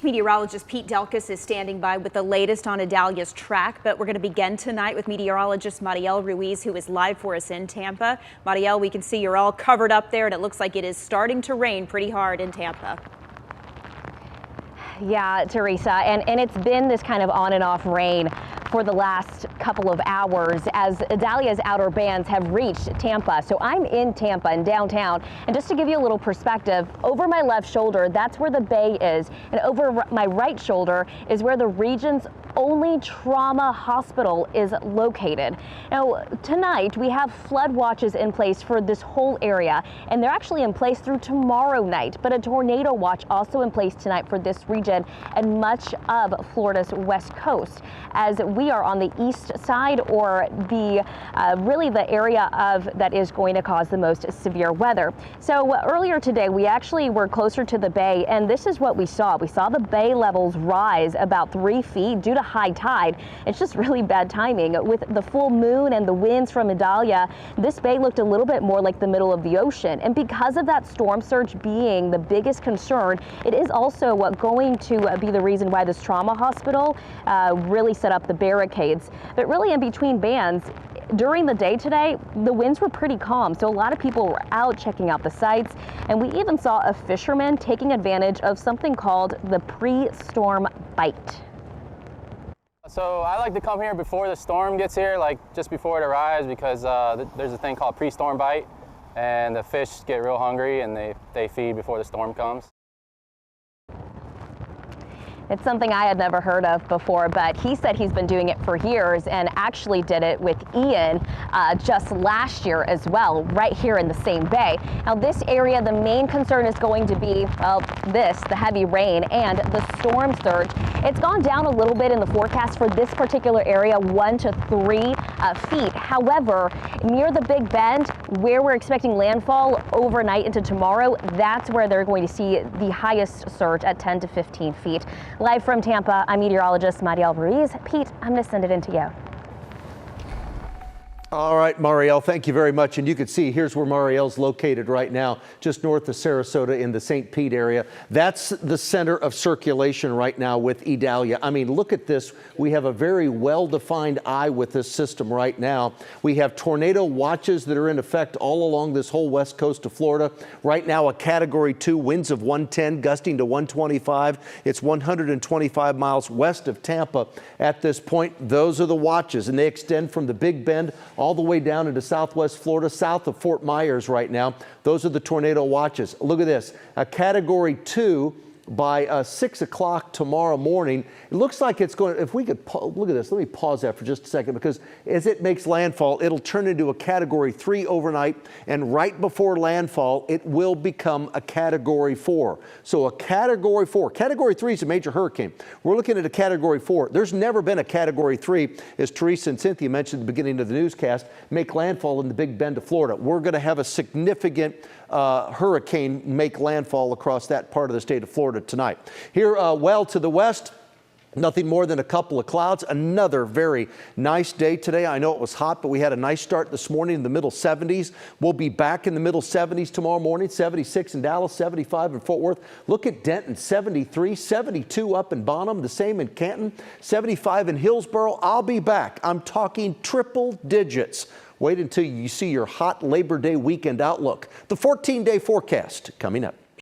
Meteorologist Pete Delkus is standing by with the latest on Idalia's track, but we're going to begin tonight with meteorologist Mariel Ruiz, who is live for us in Tampa. Mariel, we can see you're all covered up there, and it looks like it is starting to rain pretty hard in Tampa. Yeah, Teresa, and it's been this kind of on and off rain for the last couple of hours as Idalia's outer bands have reached Tampa. So I'm in Tampa in downtown, and just to give you a little perspective, over my left shoulder, that's where the bay is, and over my right shoulder is where the region's only trauma hospital is located. Now, tonight we have flood watches in place for this whole area, and they're actually in place through tomorrow night, but a tornado watch also in place tonight for this region and much of Florida's west coast, as we are on the east side, or the really the area of that is going to cause the most severe weather. So earlier today we actually were closer to the bay, and this is what we saw. We saw the bay levels rise about 3 feet due to high tide. It's just really bad timing. With the full moon and the winds from Idalia, this bay looked a little bit more like the middle of the ocean. And because of that storm surge being the biggest concern, it is also going to be the reason why this trauma hospital really set up the barricades. But really in between bands, during the day today, the winds were pretty calm, so a lot of people were out checking out the sites, and we even saw a fisherman taking advantage of something called the pre-storm bite. So I like to come here before the storm gets here, like just before it arrives, because there's a thing called pre-storm bite, and the fish get real hungry and they feed before the storm comes. It's something I had never heard of before, but he said he's been doing it for years and actually did it with Ian just last year as well, right here in the same bay. Now this area, the main concern is going to be, well, the heavy rain and the storm surge. It's gone down a little bit in the forecast for this particular area, 1 to 3 feet. However, near the Big Bend, where we're expecting landfall overnight into tomorrow, that's where they're going to see the highest surge at 10 to 15 feet. Live from Tampa, I'm meteorologist Mariel Ruiz. Pete, I'm going to send it in to you. All right, Mariel, thank you very much. And you can see here's where Mariel's located right now, just north of Sarasota in the St. Pete area. That's the center of circulation right now with Idalia. I mean, look at this. We have a very well-defined eye with this system right now. We have tornado watches that are in effect all along this whole west coast of Florida. Right now, a Category 2, winds of 110, gusting to 125. It's 125 miles west of Tampa at this point. Those are the watches, and they extend from the Big Bend all the way down into southwest Florida, south of Fort Myers right now. Those are the tornado watches. Look at this, a Category 2 by 6 o'clock tomorrow morning. It looks like it's going to, if we could, look at this, let me pause that for just a second, because as it makes landfall, it'll turn into a Category 3 overnight, and right before landfall, it will become a Category 4. So a Category 4, Category 3 is a major hurricane. We're looking at a Category 4. There's never been a Category 3, as Teresa and Cynthia mentioned at the beginning of the newscast, make landfall in the Big Bend of Florida. We're going to have a significant hurricane make landfall across that part of the state of Florida tonight. Here, well to the west, nothing more than a couple of clouds. Another very nice day today. I know it was hot, but we had a nice start this morning in the middle 70s. We'll be back in the middle 70s tomorrow morning. 76 in Dallas, 75 in Fort Worth. Look at Denton, 73, 72 up in Bonham, the same in Canton, 75 in Hillsborough. I'll be back. I'm talking triple digits. Wait until you see your hot Labor Day weekend outlook. The 14-day forecast coming up.